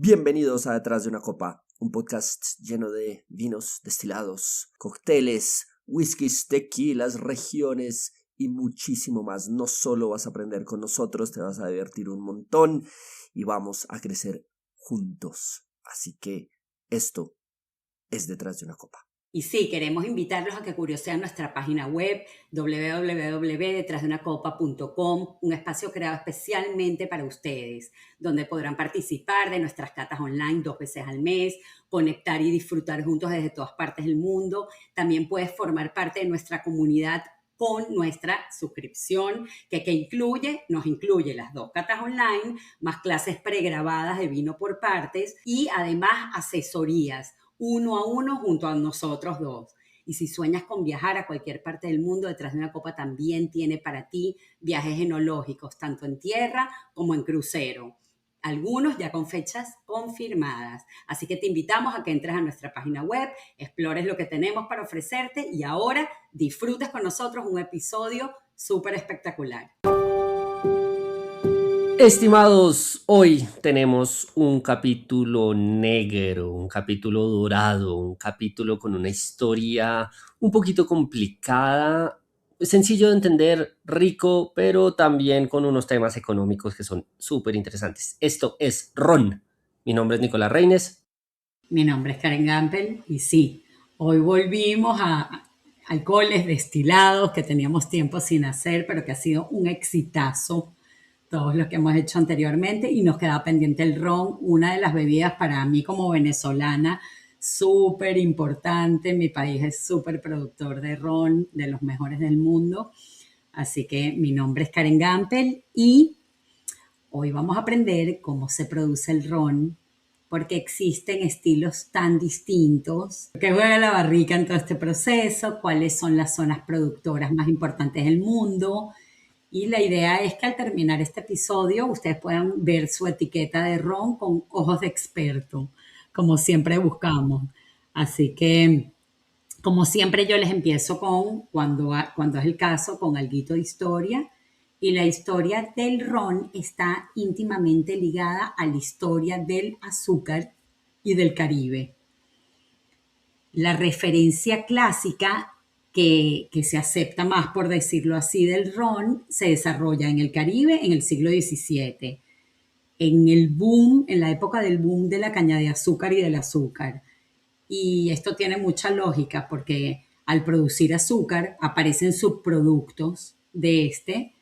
Bienvenidos a Detrás de una Copa, un podcast lleno de vinos destilados, cócteles, whiskies, tequilas, regiones y muchísimo más. No solo vas a aprender con nosotros, te vas a divertir un montón y vamos a crecer juntos. Así que esto es Detrás de una Copa. Y sí, queremos invitarlos a que curiosean nuestra página web www.detrasdeunacopa.com, un espacio creado especialmente para ustedes, donde podrán participar de nuestras catas online 2 veces al mes, conectar y disfrutar juntos desde todas partes del mundo. También puedes formar parte de nuestra comunidad con nuestra suscripción, que nos incluye las 2 catas online, más clases pregrabadas de vino por partes y además asesorías, 1 a 1 junto a nosotros 2. Y si sueñas con viajar a cualquier parte del mundo, Detrás de una Copa también tiene para ti viajes enológicos, tanto en tierra como en crucero. Algunos ya con fechas confirmadas. Así que te invitamos a que entres a nuestra página web, explores lo que tenemos para ofrecerte y ahora disfrutes con nosotros un episodio súper espectacular. Estimados, hoy tenemos un capítulo negro, un capítulo dorado, un capítulo con una historia un poquito complicada, sencillo de entender, rico, pero también con unos temas económicos que son súper interesantes. Esto es Ron. Mi nombre es Nicolás Reines. Mi nombre es Karen Gampel y sí, hoy volvimos a alcoholes destilados que teníamos tiempo sin hacer, pero que ha sido un exitazo todos los que hemos hecho anteriormente y nos queda pendiente el ron, una de las bebidas para mí como venezolana súper importante. Mi país es súper productor de ron, de los mejores del mundo. Así que mi nombre es Karen Gampel y hoy vamos a aprender cómo se produce el ron, porque existen estilos tan distintos. ¿Qué juega la barrica en todo este proceso? ¿Cuáles son las zonas productoras más importantes del mundo? Y la idea es que al terminar este episodio ustedes puedan ver su etiqueta de ron con ojos de experto, como siempre buscamos. Así que, como siempre, yo les empiezo cuando es el caso, con alguito de historia. Y la historia del ron está íntimamente ligada a la historia del azúcar y del Caribe. La referencia clásica que se acepta más, por decirlo así, del ron, se desarrolla en el Caribe en el siglo XVII, en la época del boom de la caña de azúcar y del azúcar. Y esto tiene mucha lógica porque al producir azúcar aparecen subproductos de este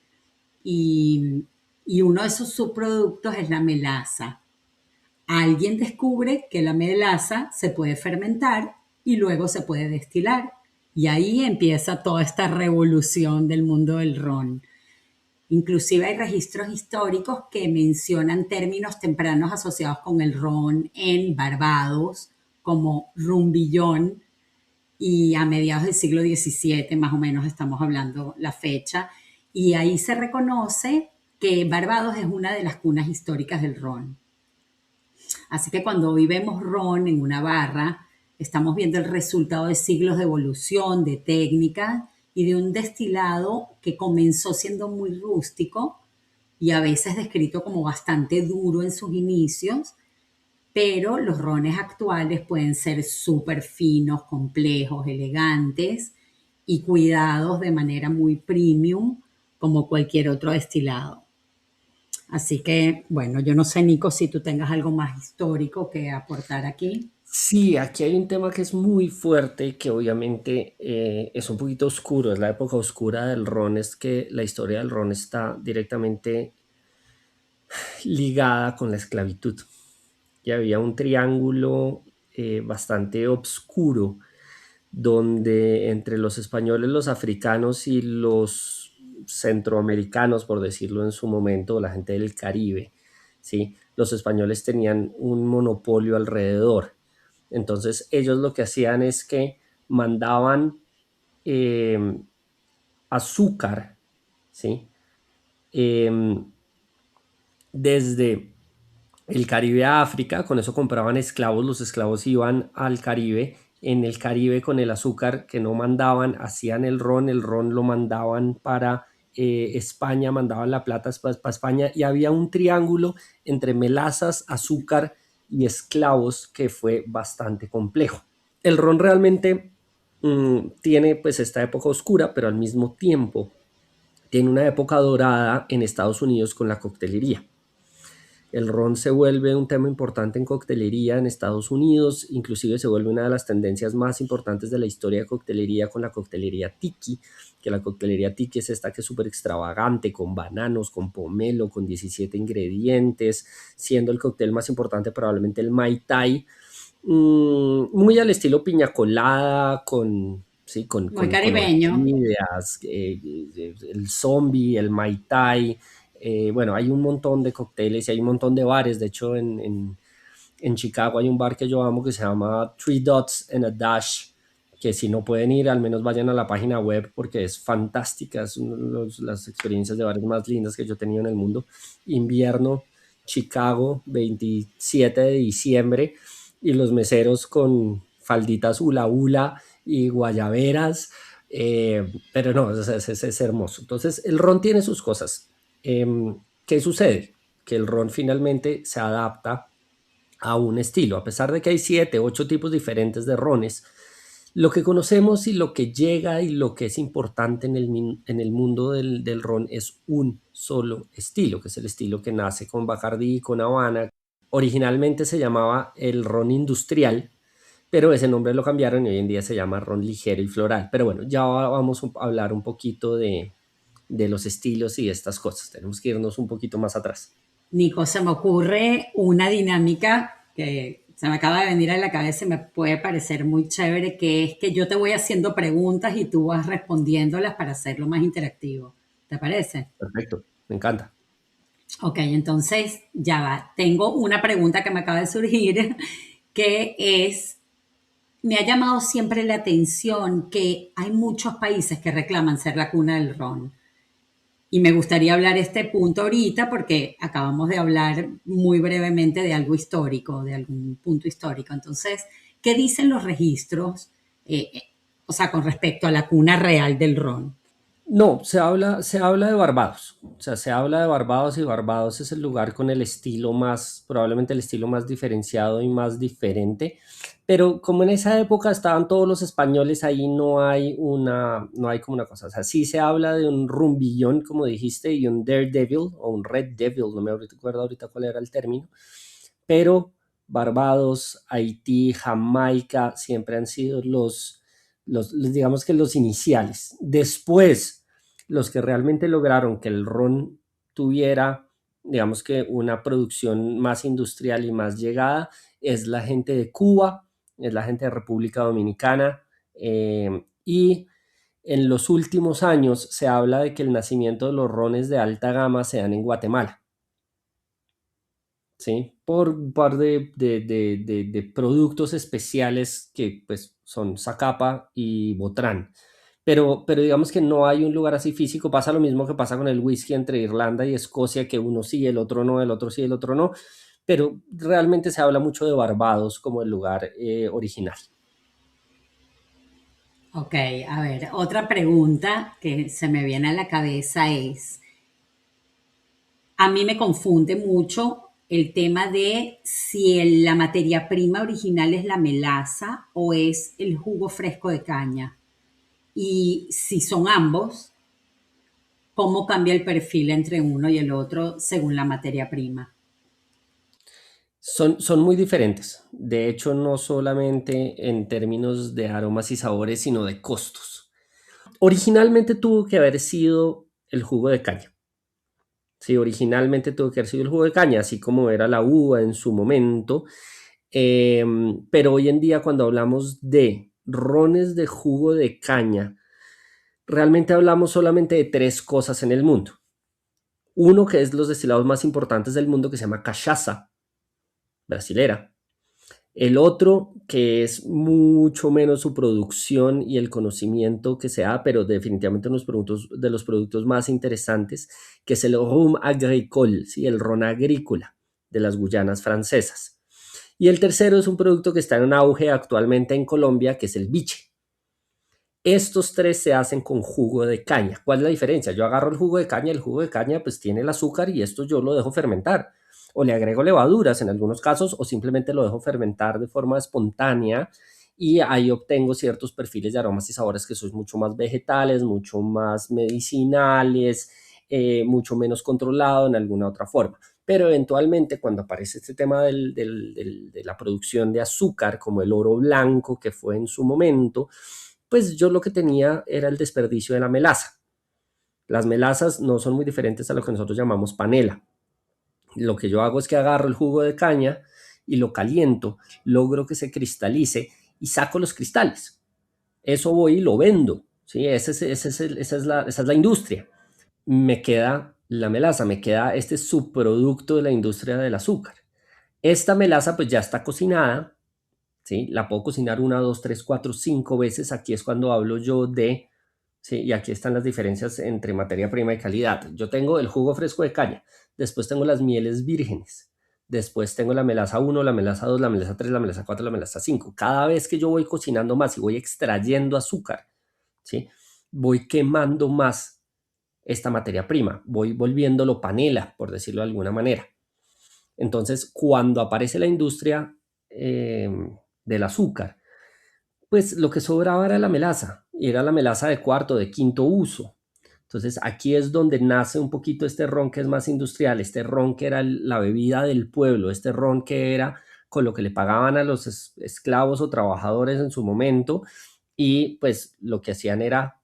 y uno de esos subproductos es la melaza. Alguien descubre que la melaza se puede fermentar y luego se puede destilar. Y ahí empieza toda esta revolución del mundo del ron. Inclusive hay registros históricos que mencionan términos tempranos asociados con el ron en Barbados, como rumbillón, y a mediados del siglo XVII, más o menos estamos hablando la fecha, y ahí se reconoce que Barbados es una de las cunas históricas del ron. Así que cuando hoy vemos ron en una barra, estamos viendo el resultado de siglos de evolución, de técnica y de un destilado que comenzó siendo muy rústico y a veces descrito como bastante duro en sus inicios, pero los rones actuales pueden ser súper finos, complejos, elegantes y cuidados de manera muy premium como cualquier otro destilado. Así que, bueno, yo no sé, Nico, si tú tengas algo más histórico que aportar aquí. Sí, aquí hay un tema que es muy fuerte, que obviamente es un poquito oscuro, es la época oscura del ron, es que la historia del ron está directamente ligada con la esclavitud. Y había un triángulo bastante oscuro donde entre los españoles, los africanos y los centroamericanos, por decirlo en su momento, la gente del Caribe, ¿sí? Los españoles tenían un monopolio alrededor. Entonces ellos lo que hacían es que mandaban azúcar, ¿sí? Desde el Caribe a África, con eso compraban esclavos, los esclavos iban al Caribe, en el Caribe con el azúcar que no mandaban, hacían el ron lo mandaban para España, mandaban la plata para España y había un triángulo entre melazas, azúcar y esclavos que fue bastante complejo. El ron realmente tiene pues esta época oscura, pero al mismo tiempo tiene una época dorada en Estados Unidos con la coctelería. El ron se vuelve un tema importante en coctelería en Estados Unidos, inclusive se vuelve una de las tendencias más importantes de la historia de coctelería con la coctelería tiki, que la coctelería tiki es esta que es súper extravagante, con bananos, con pomelo, con 17 ingredientes, siendo el cóctel más importante probablemente el Mai Tai, muy al estilo piña colada, con, sí, Muy con caribeño. orquídeas, el zombie, el Mai Tai. Bueno, hay un montón de cócteles y hay un montón de bares. De hecho, en Chicago hay un bar que yo amo que se llama Three Dots and a Dash, que si no pueden ir, al menos vayan a la página web porque es fantástica. Es una de las experiencias de bares más lindas que yo he tenido en el mundo. Invierno, Chicago, 27 de diciembre, y los meseros con falditas hula hula y guayaberas. Pero no, es hermoso. Entonces, el ron tiene sus cosas. ¿Qué sucede? Que el ron finalmente se adapta a un estilo, a pesar de que hay 7, 8 tipos diferentes de rones. Lo que conocemos y lo que llega y lo que es importante en el mundo del ron es un solo estilo, que es el estilo que nace con Bacardí y con Habana. Originalmente se llamaba el ron industrial, pero ese nombre lo cambiaron y hoy en día se llama ron ligero y floral. Pero bueno, ya vamos a hablar un poquito de los estilos y estas cosas. Tenemos que irnos un poquito más atrás. Nico, se me ocurre una dinámica que se me acaba de venir a la cabeza y me puede parecer muy chévere, que es que yo te voy haciendo preguntas y tú vas respondiéndolas para hacerlo más interactivo. ¿Te parece? Perfecto, me encanta. Ok, entonces ya va. Tengo una pregunta que me acaba de surgir, que es, me ha llamado siempre la atención que hay muchos países que reclaman ser la cuna del ron. Y me gustaría hablar este punto ahorita porque acabamos de hablar muy brevemente de algo histórico, de algún punto histórico. Entonces, ¿qué dicen los registros, o sea, con respecto a la cuna real del ron? No, se habla de Barbados. O sea, se habla de Barbados y Barbados es el lugar con el estilo más, probablemente el estilo más diferenciado y más diferente. Pero como en esa época estaban todos los españoles, ahí no hay como una cosa. O sea, sí se habla de un rumbillón, como dijiste, y un daredevil o un red devil, no me acuerdo ahorita cuál era el término. Pero Barbados, Haití, Jamaica siempre han sido digamos que los iniciales. Después, los que realmente lograron que el ron tuviera, digamos que una producción más industrial y más llegada, es la gente de Cuba, es la gente de República Dominicana, y en los últimos años se habla de que el nacimiento de los rones de alta gama se dan en Guatemala. ¿Sí? Por un par de productos especiales que pues son Zacapa y Botrán. Pero digamos que no hay un lugar así físico. Pasa lo mismo que pasa con el whisky entre Irlanda y Escocia, que uno sí, el otro no, el otro sí, el otro no. Pero realmente se habla mucho de Barbados como el lugar original. Ok, a ver, otra pregunta que se me viene a la cabeza es, a mí me confunde mucho el tema de si la materia prima original es la melaza o es el jugo fresco de caña. Y si son ambos, cómo cambia el perfil entre uno y el otro según la materia prima. Son muy diferentes. De hecho, no solamente en términos de aromas y sabores, sino de costos. Originalmente tuvo que haber sido el jugo de caña. Sí, originalmente tuvo que haber sido el jugo de caña, así como era la uva en su momento. Pero hoy en día, cuando hablamos de rones de jugo de caña, realmente hablamos solamente de tres cosas en el mundo. Uno que es los destilados más importantes del mundo, que se llama cachaça, brasilera. El otro, que es mucho menos su producción y el conocimiento que se da, pero definitivamente uno de los productos más interesantes, que es el rhum agricole, ¿sí? El ron agrícola de las Guyanas francesas. Y el tercero es un producto que está en auge actualmente en Colombia, que es el biche. Estos tres se hacen con jugo de caña. ¿Cuál es la diferencia? Yo agarro el jugo de caña pues tiene el azúcar y esto yo lo dejo fermentar. o le agrego levaduras en algunos casos, o simplemente lo dejo fermentar de forma espontánea y ahí obtengo ciertos perfiles de aromas y sabores que son mucho más vegetales, mucho más medicinales, mucho menos controlado en alguna otra forma. Pero eventualmente cuando aparece este tema de la producción de azúcar, como el oro blanco que fue en su momento, pues yo lo que tenía era el desperdicio de la melaza. Las melazas no son muy diferentes a lo que nosotros llamamos panela. Lo que yo hago es que agarro el jugo de caña y lo caliento, logro que se cristalice y saco los cristales. Eso voy y lo vendo. ¿Sí? Esa es la industria. Me queda la melaza, me queda este subproducto de la industria del azúcar. Esta melaza pues ya está cocinada, ¿sí? La puedo cocinar una, dos, tres, cuatro, cinco veces. Aquí es cuando hablo yo de, ¿sí? Y aquí están las diferencias entre materia prima y calidad. Yo tengo el jugo fresco de caña, después tengo las mieles vírgenes, después tengo la melaza uno, la melaza 2, la melaza 3, la melaza 4, la melaza 5. Cada vez que yo voy cocinando más y voy extrayendo azúcar, ¿sí? Voy quemando más esta materia prima, voy volviéndolo panela, por decirlo de alguna manera. Entonces, cuando aparece la industria del azúcar, pues lo que sobraba era la melaza, y era la melaza de cuarto, de quinto uso. Entonces, aquí es donde nace un poquito este ron que es más industrial, este ron que era la bebida del pueblo, este ron que era con lo que le pagaban a los esclavos o trabajadores en su momento, y pues lo que hacían era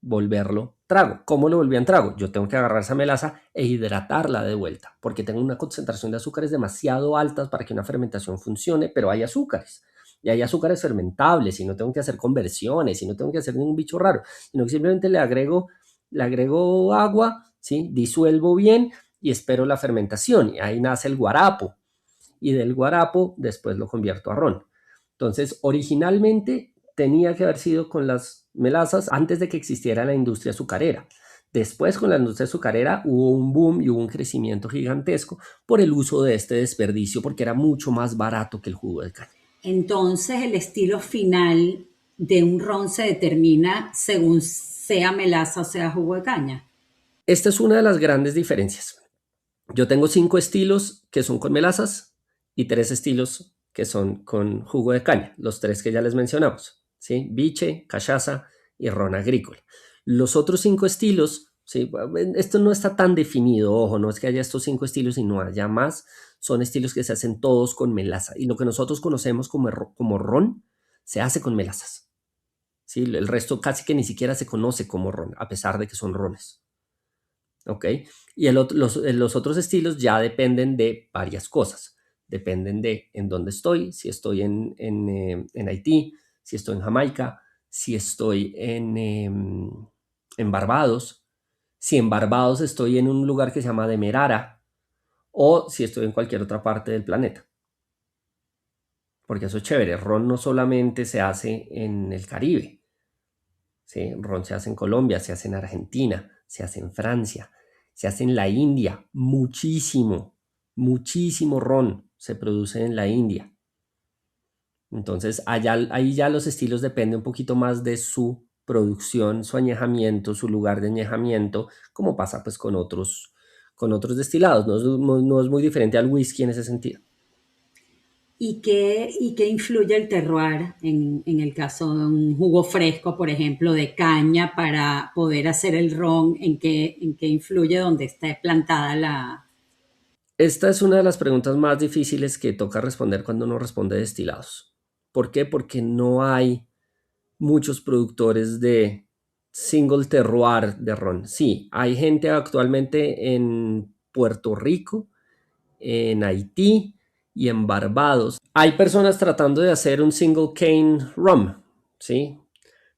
volverlo trago. ¿Cómo lo volvían trago? Yo tengo que agarrar esa melaza e hidratarla de vuelta, porque tengo una concentración de azúcares demasiado altas para que una fermentación funcione, pero hay azúcares. Y hay azúcares fermentables y no tengo que hacer conversiones y no tengo que hacer ningún bicho raro, sino que simplemente le agrego agua, ¿sí? Disuelvo bien y espero la fermentación. Y ahí nace el guarapo. Y del guarapo después lo convierto a ron. Entonces, originalmente tenía que haber sido con las melazas antes de que existiera la industria azucarera. Después, con la industria azucarera, hubo un boom y hubo un crecimiento gigantesco por el uso de este desperdicio, porque era mucho más barato que el jugo de caña. Entonces el estilo final de un ron se determina según sea melaza o sea jugo de caña. Esta es una de las grandes diferencias. Yo tengo 5 estilos que son con melazas y 3 estilos que son con jugo de caña, los 3 que ya les mencionamos, ¿sí? Biche, cachaza y ron agrícola. Los otros 5 estilos, ¿sí? Esto no está tan definido, ojo, no es que haya estos 5 estilos y no haya más, son estilos que se hacen todos con melaza y lo que nosotros conocemos como ron se hace con melazas, ¿sí? El resto casi que ni siquiera se conoce como ron, a pesar de que son rones. ¿Ok? Y los otros estilos ya dependen de varias cosas. Dependen de en dónde estoy, si estoy en Haití, si estoy en Jamaica, si estoy en Barbados, si en Barbados estoy en un lugar que se llama Demerara o si estoy en cualquier otra parte del planeta. Porque eso es chévere. Ron no solamente se hace en el Caribe, ¿sí? Ron se hace en Colombia, se hace en Argentina, se hace en Francia, se hace en la India, muchísimo, muchísimo ron se produce en la India. Entonces, ahí ya los estilos dependen un poquito más de su producción, su añejamiento, su lugar de añejamiento, como pasa pues con otros destilados. No es muy diferente al whisky en ese sentido. Y qué influye el terroir en el caso de un jugo fresco, por ejemplo, de caña para poder hacer el ron? En qué influye donde esté plantada la... Esta es una de las preguntas más difíciles que toca responder cuando uno responde destilados. ¿Por qué? Porque no hay muchos productores de single terroir de ron. Sí, hay gente actualmente en Puerto Rico, en Haití y en Barbados. Hay personas tratando de hacer un single cane rum, ¿sí?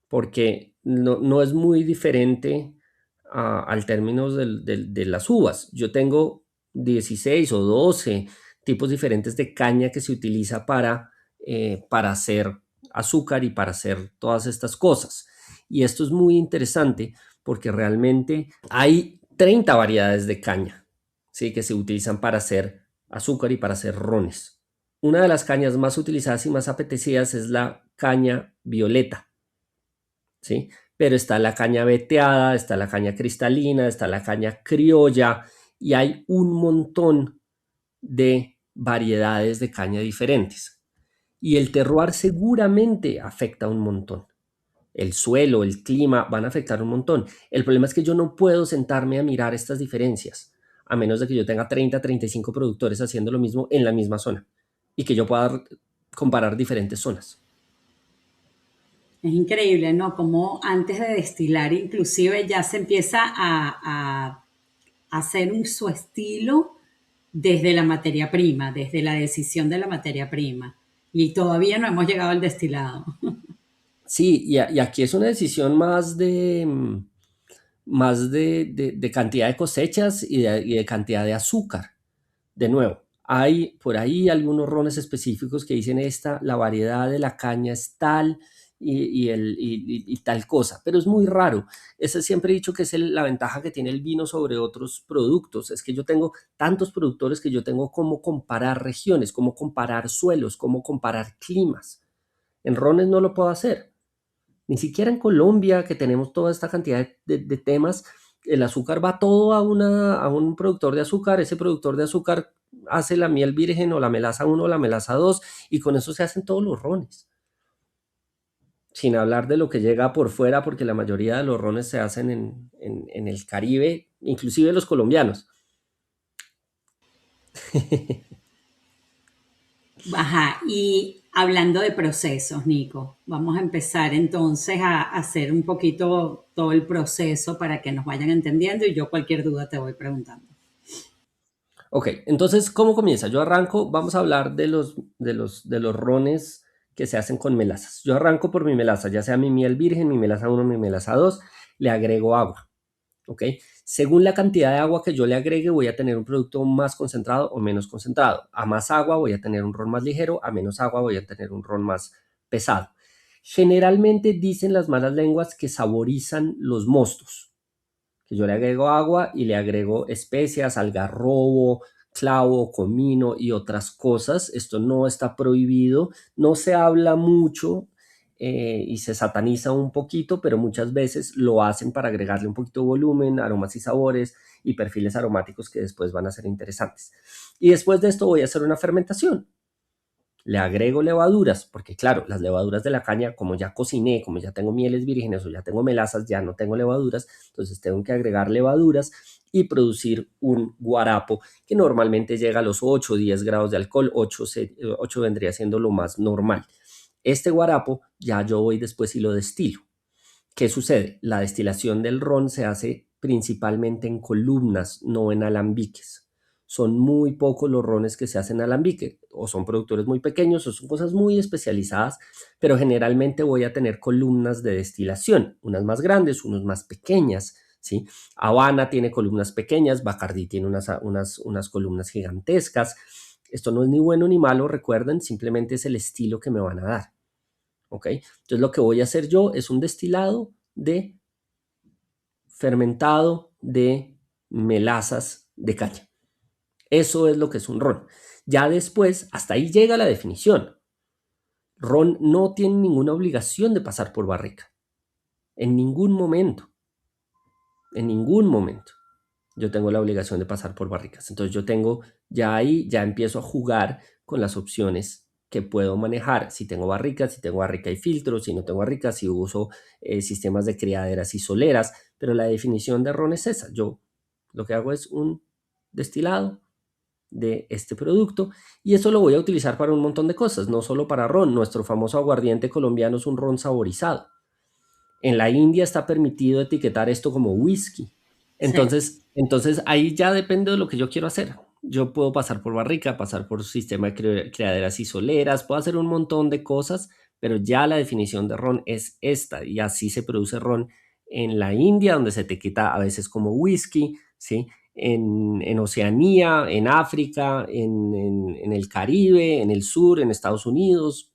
Porque no es muy diferente al término de las uvas. Yo tengo 16 o 12 tipos diferentes de caña que se utiliza para hacer azúcar y para hacer todas estas cosas. Y esto es muy interesante porque realmente hay 30 variedades de caña, ¿sí? Que se utilizan para hacer azúcar y para hacer rones. Una de las cañas más utilizadas y más apetecidas es la caña violeta, ¿sí? Pero está la caña veteada, está la caña cristalina, está la caña criolla y hay un montón de variedades de caña diferentes. Y el terroir seguramente afecta un montón. El suelo, el clima van a afectar un montón. El problema es que yo no puedo sentarme a mirar estas diferencias, a menos de que yo tenga 30, 35 productores haciendo lo mismo en la misma zona y que yo pueda comparar diferentes zonas. Es increíble, ¿no? Como antes de destilar, inclusive ya se empieza a hacer su estilo desde la materia prima, desde la decisión de la materia prima. Y todavía no hemos llegado al destilado. Sí, y aquí es una decisión más de cantidad de cosechas y de cantidad de azúcar. De nuevo, hay por ahí algunos rones específicos que dicen la variedad de la caña es tal y tal cosa, pero es muy raro. Ese siempre he dicho que es la ventaja que tiene el vino sobre otros productos, es que yo tengo tantos productores que yo tengo cómo comparar regiones, cómo comparar suelos, cómo comparar climas. En rones no lo puedo hacer. Ni siquiera en Colombia, que tenemos toda esta cantidad de temas, el azúcar va todo a un productor de azúcar, ese productor de azúcar hace la miel virgen o la melaza uno o la melaza 2 y con eso se hacen todos los rones. Sin hablar de lo que llega por fuera, porque la mayoría de los rones se hacen en el Caribe, inclusive los colombianos. Ajá, y hablando de procesos, Nico, vamos a empezar entonces a hacer un poquito todo el proceso para que nos vayan entendiendo y yo cualquier duda te voy preguntando. Ok, entonces, ¿cómo comienza? Yo arranco, vamos a hablar de los rones que se hacen con melazas. Yo arranco por mi melaza, ya sea mi miel virgen, mi melaza uno, mi melaza 2, le agrego agua, ¿ok? Según la cantidad de agua que yo le agregue, voy a tener un producto más concentrado o menos concentrado. A más agua voy a tener un ron más ligero, a menos agua voy a tener un ron más pesado. Generalmente dicen las malas lenguas que saborizan los mostos, que yo le agrego agua y le agrego especias, algarrobo, clavo, comino y otras cosas. Esto no está prohibido, no se habla mucho y se sataniza un poquito, pero muchas veces lo hacen para agregarle un poquito de volumen, aromas y sabores y perfiles aromáticos que después van a ser interesantes. Y después de esto voy a hacer una fermentación. Le agrego levaduras, porque claro, las levaduras de la caña, como ya cociné, como ya tengo mieles vírgenes o ya tengo melazas, ya no tengo levaduras, entonces tengo que agregar levaduras y producir un guarapo que normalmente llega a los 8 o 10 grados de alcohol, 8 vendría siendo lo más normal. Este guarapo ya yo voy después y lo destilo. ¿Qué sucede? La destilación del ron se hace principalmente en columnas, no en alambiques. Son muy pocos los rones que se hacen en alambique, o son productores muy pequeños, o son cosas muy especializadas, pero generalmente voy a tener columnas de destilación, unas más grandes, unas más pequeñas, ¿sí? Habana tiene columnas pequeñas, Bacardí tiene unas columnas gigantescas. Esto no es ni bueno ni malo, recuerden, simplemente es el estilo que me van a dar. ¿Ok? Entonces lo que voy a hacer yo es un destilado de fermentado de melazas de caña. Eso es lo que es un ron. Ya después, hasta ahí llega la definición. Ron no tiene ninguna obligación de pasar por barrica. En ningún momento. En ningún momento. Yo tengo la obligación de pasar por barricas. Entonces yo tengo, ya ahí, ya empiezo a jugar con las opciones que puedo manejar. Si tengo barricas, si tengo barrica y filtro, si no tengo barricas, si uso sistemas de criaderas y soleras, pero la definición de ron es esa. Yo lo que hago es un destilado de este producto y eso lo voy a utilizar para un montón de cosas, no solo para ron. Nuestro famoso aguardiente colombiano es un ron saborizado. En la India está permitido etiquetar esto como whisky. Sí. Entonces ahí ya depende de lo que yo quiero hacer. Yo puedo pasar por barrica, pasar por sistema de criaderas y soleras, puedo hacer un montón de cosas, pero ya la definición de ron es esta y así se produce ron en la India, donde se etiqueta a veces como whisky, ¿sí? En Oceanía, en África, en el Caribe, en el sur, en Estados Unidos.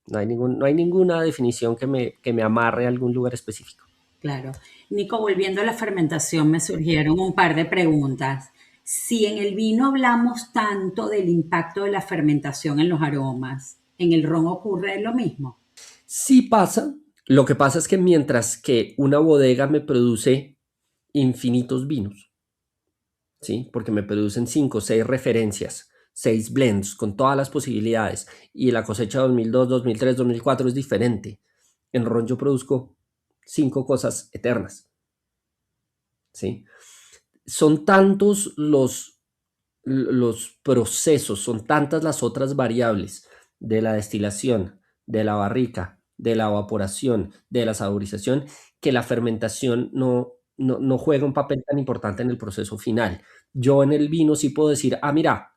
No hay ninguna definición que me amarre a algún lugar específico. Claro. Nico, volviendo a la fermentación, me surgieron un par de preguntas. Si en el vino hablamos tanto del impacto de la fermentación en los aromas, ¿en el ron ocurre lo mismo? Sí pasa. Lo que pasa es que mientras que una bodega me produce infinitos vinos, ¿sí? Porque me producen 5 o 6 referencias, 6 blends con todas las posibilidades. Y la cosecha 2002, 2003, 2004 es diferente. En ron yo produzco 5 cosas eternas, ¿sí? Son tantos los procesos, son tantas las otras variables de la destilación, de la barrica, de la evaporación, de la saborización, que la fermentación no juega un papel tan importante en el proceso final. Yo en el vino sí puedo decir, ah, mira,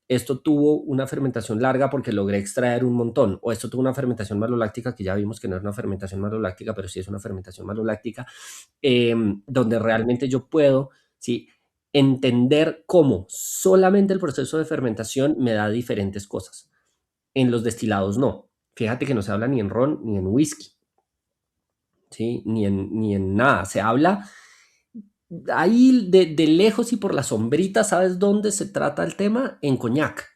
esto tuvo una fermentación larga porque logré extraer un montón, o esto tuvo una fermentación maloláctica, que ya vimos que no es una fermentación maloláctica, pero sí es una fermentación maloláctica, donde realmente yo puedo, ¿sí?, entender cómo solamente el proceso de fermentación me da diferentes cosas. En los destilados no. Fíjate que no se habla ni en ron ni en whisky, ¿sí? Ni en nada. Se habla ahí de lejos y por la sombrita. ¿Sabes dónde se trata el tema? En coñac.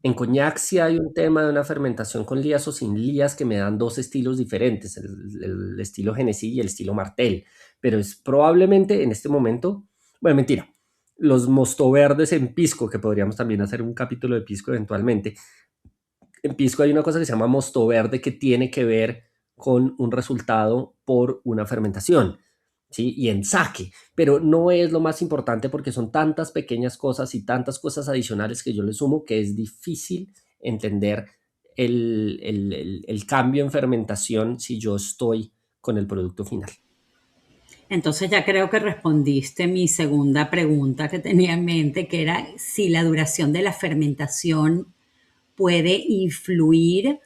En coñac sí hay un tema de una fermentación con lías o sin lías que me dan dos estilos diferentes, el estilo Genesí y el estilo Martel, pero es probablemente en este momento, bueno, mentira, los mosto verdes en pisco, que podríamos también hacer un capítulo de pisco eventualmente. En pisco hay una cosa que se llama mosto verde que tiene que ver con un resultado por una fermentación, ¿sí? Y en sake, pero no es lo más importante porque son tantas pequeñas cosas y tantas cosas adicionales que yo le sumo que es difícil entender el cambio en fermentación si yo estoy con el producto final. Entonces ya creo que respondiste mi segunda pregunta que tenía en mente, que era si la duración de la fermentación puede influir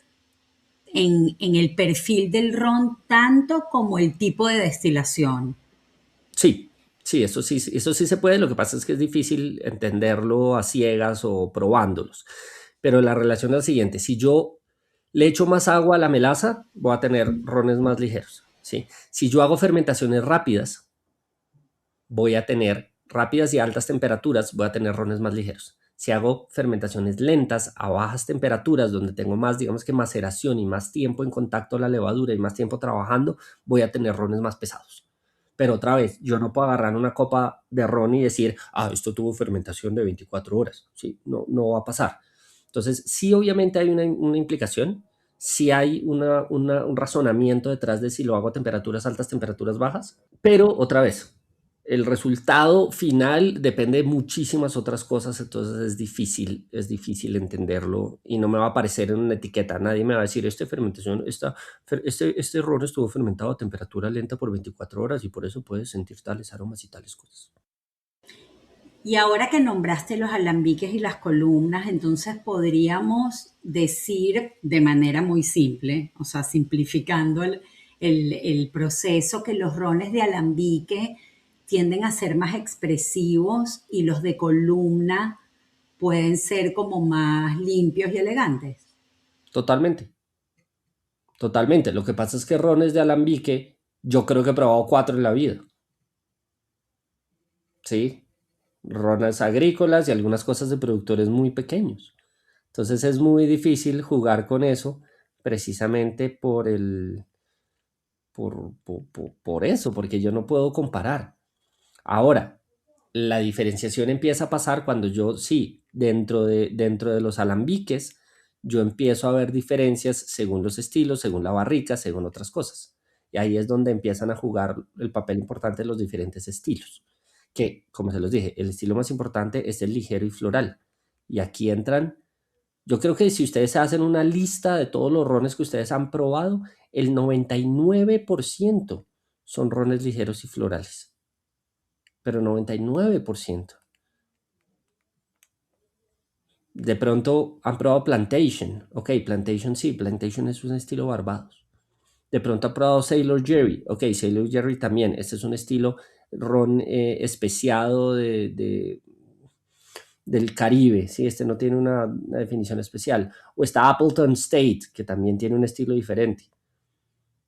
en el perfil del ron tanto como el tipo de destilación. Sí, sí, eso sí se puede. Lo que pasa es que es difícil entenderlo a ciegas o probándolos. Pero la relación es la siguiente: si yo le echo más agua a la melaza, voy a tener rones más ligeros, ¿sí? Si yo hago fermentaciones rápidas, voy a tener rápidas y altas temperaturas, voy a tener rones más ligeros. Si hago fermentaciones lentas a bajas temperaturas, donde tengo más, digamos que maceración y más tiempo en contacto a la levadura y más tiempo trabajando, voy a tener rones más pesados. Pero otra vez, yo no puedo agarrar una copa de ron y decir, ah, esto tuvo fermentación de 24 horas. ¿Sí? No va a pasar. Entonces, sí, obviamente hay una implicación, sí hay un razonamiento detrás de si lo hago a temperaturas altas, temperaturas bajas, pero otra vez, el resultado final depende de muchísimas otras cosas, entonces es difícil entenderlo y no me va a aparecer en una etiqueta. Nadie me va a decir, este ron estuvo fermentado a temperatura lenta por 24 horas y por eso puedes sentir tales aromas y tales cosas. Y ahora que nombraste los alambiques y las columnas, entonces podríamos decir de manera muy simple, o sea, simplificando el proceso, que los rones de alambique tienden a ser más expresivos y los de columna pueden ser como más limpios y elegantes. Totalmente, totalmente. Lo que pasa es que rones de alambique, yo creo que he probado 4 en la vida, ¿sí? Rones agrícolas y algunas cosas de productores muy pequeños. Entonces es muy difícil jugar con eso precisamente por eso, porque yo no puedo comparar. Ahora, la diferenciación empieza a pasar cuando yo, sí, dentro de los alambiques, yo empiezo a ver diferencias según los estilos, según la barrica, según otras cosas. Y ahí es donde empiezan a jugar el papel importante de los diferentes estilos. Que, como se los dije, el estilo más importante es el ligero y floral. Y aquí entran, yo creo que si ustedes hacen una lista de todos los rones que ustedes han probado, el 99% son rones ligeros y florales, pero 99%. De pronto han probado Plantation. Ok, Plantation sí, Plantation es un estilo Barbados. De pronto han probado Sailor Jerry. Ok, Sailor Jerry también. Este es un estilo ron especiado del Caribe. Sí, este no tiene una definición especial. O está Appleton State, que también tiene un estilo diferente.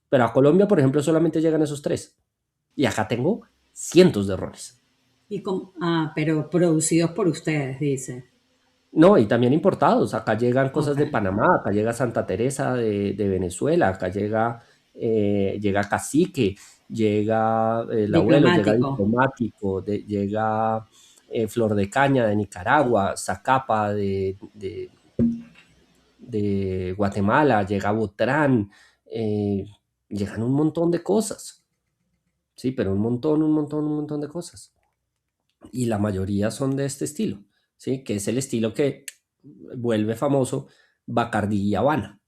Pero a Colombia, por ejemplo, solamente llegan esos tres. Y acá tengo cientos de rones. Pero producidos por ustedes, dice. No, y también importados. Acá llegan cosas Ok. de Panamá, acá llega Santa Teresa de Venezuela, acá llega Cacique, llega el abuelo, llega Diplomático. Diplomático, llega Flor de Caña de Nicaragua, Zacapa de Guatemala, llega Botrán, llegan un montón de cosas, sí, pero un montón de cosas. Y la mayoría son de este estilo, ¿sí? Que es el estilo que vuelve famoso Bacardí y Habana,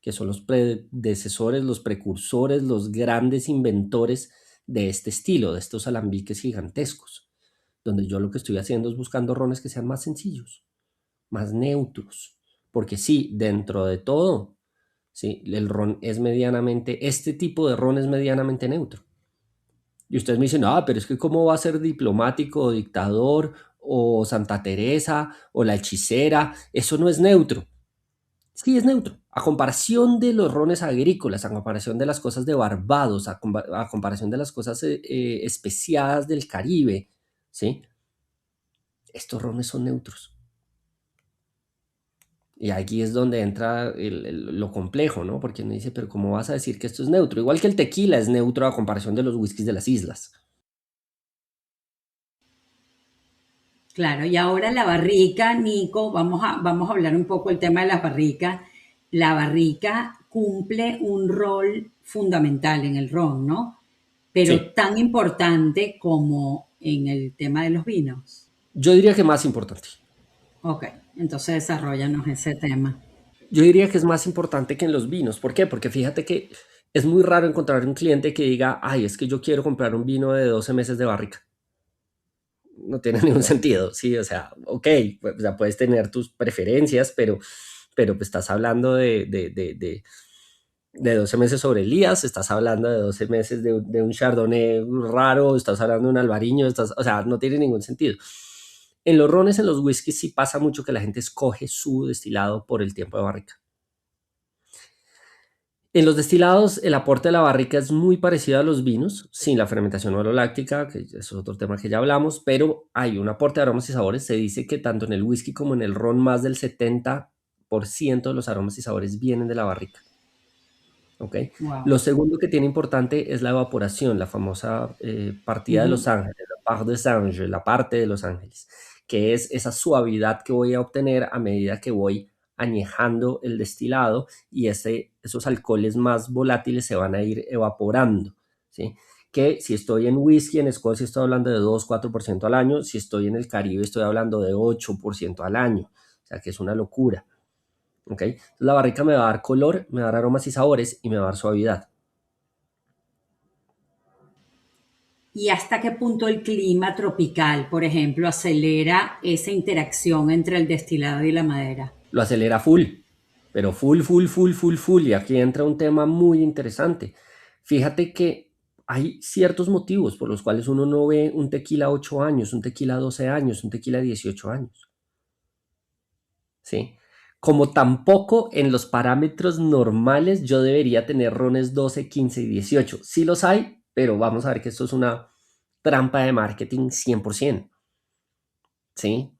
que son los predecesores, los precursores, los grandes inventores de este estilo, de estos alambiques gigantescos, donde yo lo que estoy haciendo es buscando rones que sean más sencillos, más neutros, porque sí, dentro de todo, sí, el ron es medianamente, este tipo de ron es medianamente neutro. Y ustedes me dicen, pero es que cómo va a ser diplomático o dictador o Santa Teresa o la hechicera, eso no es neutro. Sí, es neutro. A comparación de los rones agrícolas, a comparación de las cosas de Barbados, a comparación de las cosas especiadas del Caribe, ¿sí? Estos rones son neutros. Y aquí es donde entra lo complejo, ¿no? Porque uno dice, pero ¿cómo vas a decir que esto es neutro? Igual que el tequila es neutro a comparación de los whiskies de las islas. Claro, y ahora la barrica, Nico, vamos a hablar un poco el tema de las barricas. La barrica cumple un rol fundamental en el ron, ¿no? Pero Sí, tan importante como en el tema de los vinos. yo diría que más importante. Ok, entonces desarrollanos ese tema. Yo diría que es más importante que en los vinos. ¿Por qué? Porque fíjate que es muy raro encontrar un cliente que diga, ay, es que yo quiero comprar un vino de 12 meses de barrica. No tiene ningún sentido, sí, o sea, ok, pues, o sea, puedes tener tus preferencias, pero pues estás hablando de 12 meses sobre Elías, estás hablando de 12 meses de un Chardonnay raro, estás hablando de un Albariño, o sea, no tiene ningún sentido. En los rones, en los whiskies, sí pasa mucho que la gente escoge su destilado por el tiempo de barrica. En los destilados, el aporte de la barrica es muy parecido a los vinos, sin la fermentación maloláctica, que eso es otro tema que ya hablamos, pero hay un aporte de aromas y sabores. Se dice que tanto en el whisky como en el ron, más del 70% de los aromas y sabores vienen de la barrica. ¿Ok? Wow. Lo segundo que tiene importante es la evaporación, la famosa partida de Ujú. los ángeles, la part des anges, la parte de los ángeles, que es esa suavidad que voy a obtener a medida que voy añejando el destilado y esos alcoholes más volátiles se van a ir evaporando, ¿sí? Que si estoy en whisky, en Escocia estoy hablando de 2-4% al año, si estoy en el Caribe estoy hablando de 8% al año, o sea que es una locura. ¿Ok? Entonces, la barrica me va a dar color, me va a dar aromas y sabores y me va a dar suavidad. ¿Y hasta qué punto el clima tropical, por ejemplo, acelera esa interacción entre el destilado y la madera? Lo acelera full, pero full, full, full, full, full. Y aquí entra un tema muy interesante. Fíjate que hay ciertos motivos por los cuales uno no ve un tequila 8 años, un tequila 12 años, un tequila 18 años. ¿Sí? Como tampoco en los parámetros normales yo debería tener rones 12, 15 y 18. Sí los hay, pero vamos a ver que esto es una trampa de marketing 100%. ¿Sí?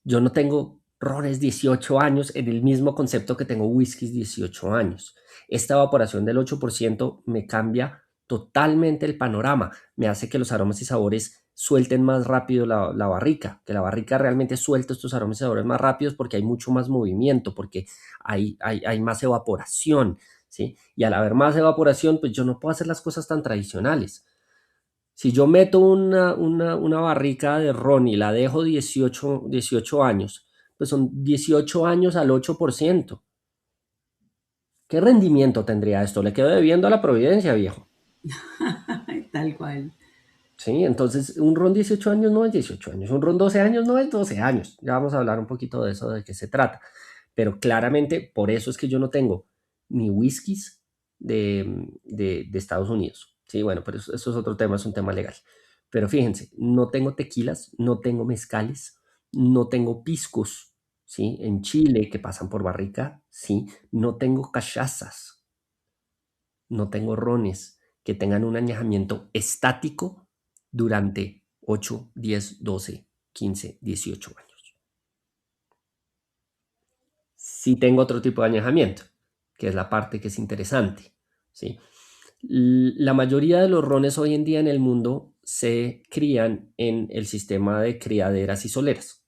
Yo no tengo rones 18 años en el mismo concepto que tengo whiskies 18 años. Esta evaporación del 8% me cambia totalmente el panorama, me hace que los aromas y sabores suelten más rápido la barrica, que la barrica realmente suelte estos aromas y sabores más rápidos porque hay mucho más movimiento, porque hay más evaporación, ¿sí? Y al haber más evaporación, pues yo no puedo hacer las cosas tan tradicionales. Si yo meto una barrica de ron y la dejo 18 años, pues son 18 años al 8%. ¿Qué rendimiento tendría esto? Le quedo debiendo a la Providencia, viejo. Tal cual. Sí, entonces un ron 18 años no es 18 años, un ron 12 años no es 12 años. Ya vamos a hablar un poquito de eso, de qué se trata. Pero claramente por eso es que yo no tengo ni whiskies de Estados Unidos. Sí, bueno, pero eso es otro tema, es un tema legal. Pero fíjense, no tengo tequilas, no tengo mezcales, no tengo piscos, ¿sí? En Chile que pasan por barrica, ¿sí? No tengo cachazas, no tengo rones que tengan un añejamiento estático durante 8, 10, 12, 15, 18 años. Sí tengo otro tipo de añejamiento, que es la parte que es interesante, ¿sí? La mayoría de los rones hoy en día en el mundo se crían en el sistema de criaderas y soleras,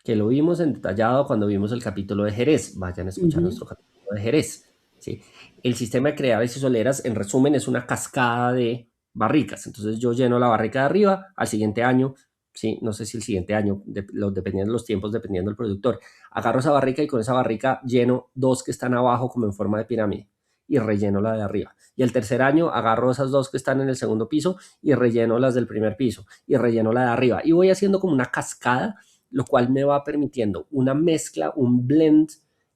que lo vimos en detallado cuando vimos el capítulo de Jerez. Vayan a escuchar Ujú. nuestro capítulo de Jerez. ¿Sí? El sistema de criaderas y soleras, en resumen, es una cascada de barricas. Entonces yo lleno la barrica de arriba, al siguiente año, ¿sí? No sé si el siguiente año, dependiendo de los tiempos, dependiendo del productor, agarro esa barrica y con esa barrica lleno dos que están abajo como en forma de pirámide y relleno la de arriba. Y el tercer año agarro esas dos que están en el segundo piso y relleno las del primer piso y relleno la de arriba. Y voy haciendo como una cascada, lo cual me va permitiendo una mezcla, un blend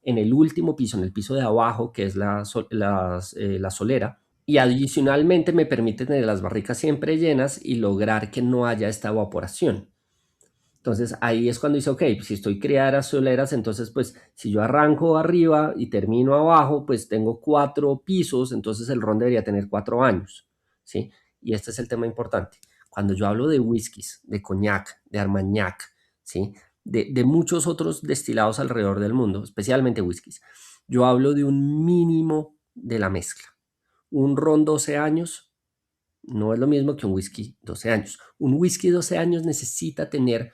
en el último piso, en el piso de abajo, que es la solera, y adicionalmente me permite tener las barricas siempre llenas y lograr que no haya esta evaporación. Entonces ahí es cuando dice, ok, si estoy criadas soleras, entonces pues si yo arranco arriba y termino abajo, pues tengo 4 pisos, entonces el ron debería tener 4 años, ¿sí? Y este es el tema importante. Cuando yo hablo de whiskies, de coñac, de armagnac, ¿sí? De muchos otros destilados alrededor del mundo, especialmente whiskies, yo hablo de un mínimo de la mezcla. Un ron 12 años no es lo mismo que un whisky 12 años. Un whisky 12 años necesita tener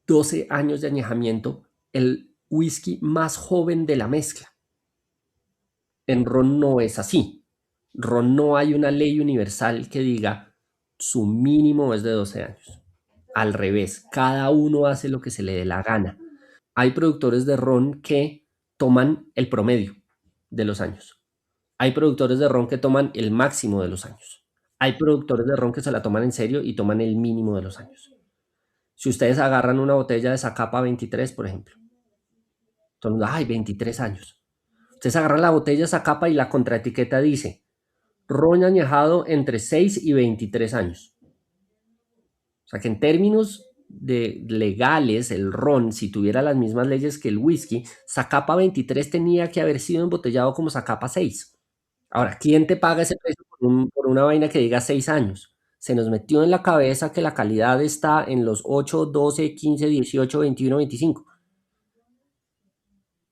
12 años de añejamiento, el whisky más joven de la mezcla. En ron no es así. Ron no hay una ley universal que diga su mínimo es de 12 años. Al revés, cada uno hace lo que se le dé la gana. Hay productores de ron que toman el promedio de los años. Hay productores de ron que toman el máximo de los años. Hay productores de ron que se la toman en serio y toman el mínimo de los años. Si ustedes agarran una botella de Zacapa 23, por ejemplo, todo el mundo, ay, 23 años. Ustedes agarran la botella Zacapa y la contraetiqueta dice, ron añejado entre 6 y 23 años. O sea que en términos legales, el ron, si tuviera las mismas leyes que el whisky, Zacapa 23 tenía que haber sido embotellado como Zacapa 6. Ahora, ¿quién te paga ese precio por una vaina que diga 6 años? Se nos metió en la cabeza que la calidad está en los 8, 12, 15, 18, 21, 25.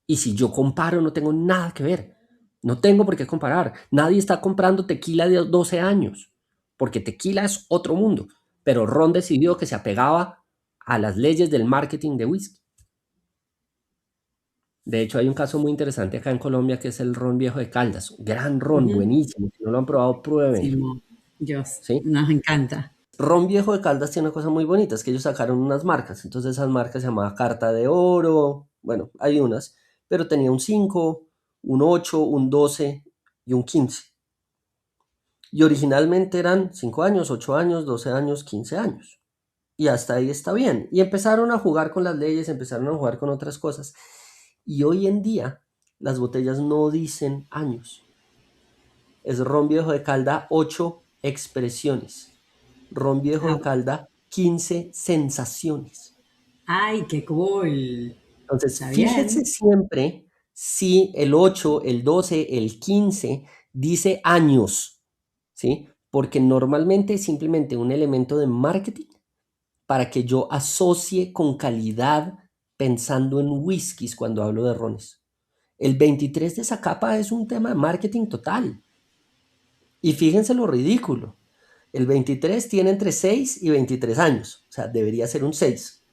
Y si yo comparo, no tengo nada que ver. No tengo por qué comparar. Nadie está comprando tequila de 12 años, porque tequila es otro mundo. Pero Ron decidió que se apegaba a las leyes del marketing de whisky. De hecho, hay un caso muy interesante acá en Colombia que es el ron viejo de Caldas. Gran ron, Ujú. buenísimo. Si no lo han probado, pruébenlo. Simón, Dios, ¿Sí? nos encanta. Ron viejo de Caldas tiene una cosa muy bonita, es que ellos sacaron unas marcas. Entonces esas marcas se llamaban Carta de Oro. Bueno, hay unas, pero tenía un 5, un 8, un 12 y un 15. Y originalmente eran 5 años, 8 años, 12 años, 15 años. Y hasta ahí está bien. Y empezaron a jugar con las leyes, empezaron a jugar con otras cosas. Y hoy en día las botellas no dicen años. Es ron viejo de calda 8 expresiones. Ron viejo Ah, de calda 15 sensaciones. ay, qué cool. Entonces, Está fíjense bien. siempre si el 8, el 12, el 15 dice años, ¿sí? Porque normalmente es simplemente un elemento de marketing para que yo asocie con calidad pensando en whiskies cuando hablo de rones. El 23 de Zacapa es un tema de marketing total. Y fíjense lo ridículo. El 23 tiene entre 6 y 23 años. O sea, debería ser un 6.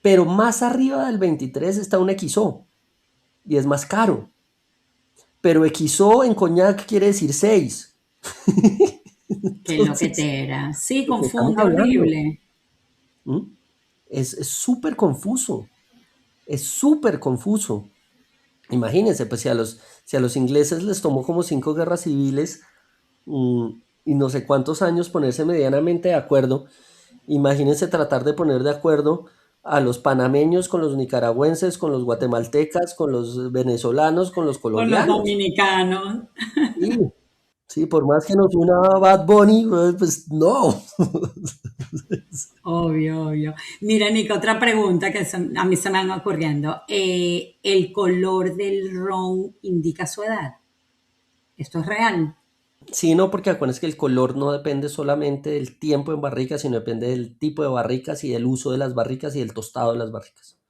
Pero más arriba del 23 está un XO y es más caro. Pero XO en coñac quiere decir 6. Qué Entonces, loquetera. Sí, ¿de qué estamos confunde hablando? horrible. ¿Mm? Es súper confuso. Es súper confuso. Imagínense, pues si a los ingleses les tomó como 5 guerras civiles y no sé cuántos años ponerse medianamente de acuerdo, imagínense tratar de poner de acuerdo a los panameños con los nicaragüenses, con los guatemaltecas, con los venezolanos, con los Con los colombianos. dominicanos. Sí, sí, por más que nos una Bad Bunny, pues no. Obvio, obvio. Mira, Nico, otra pregunta que a mí se me van ocurriendo. ¿El color del ron indica su edad? ¿Esto es real? Sí, no, porque acuérdense que el color no depende solamente del tiempo en barrica, sino depende del tipo de barricas y del uso de las barricas y del tostado de las barricas.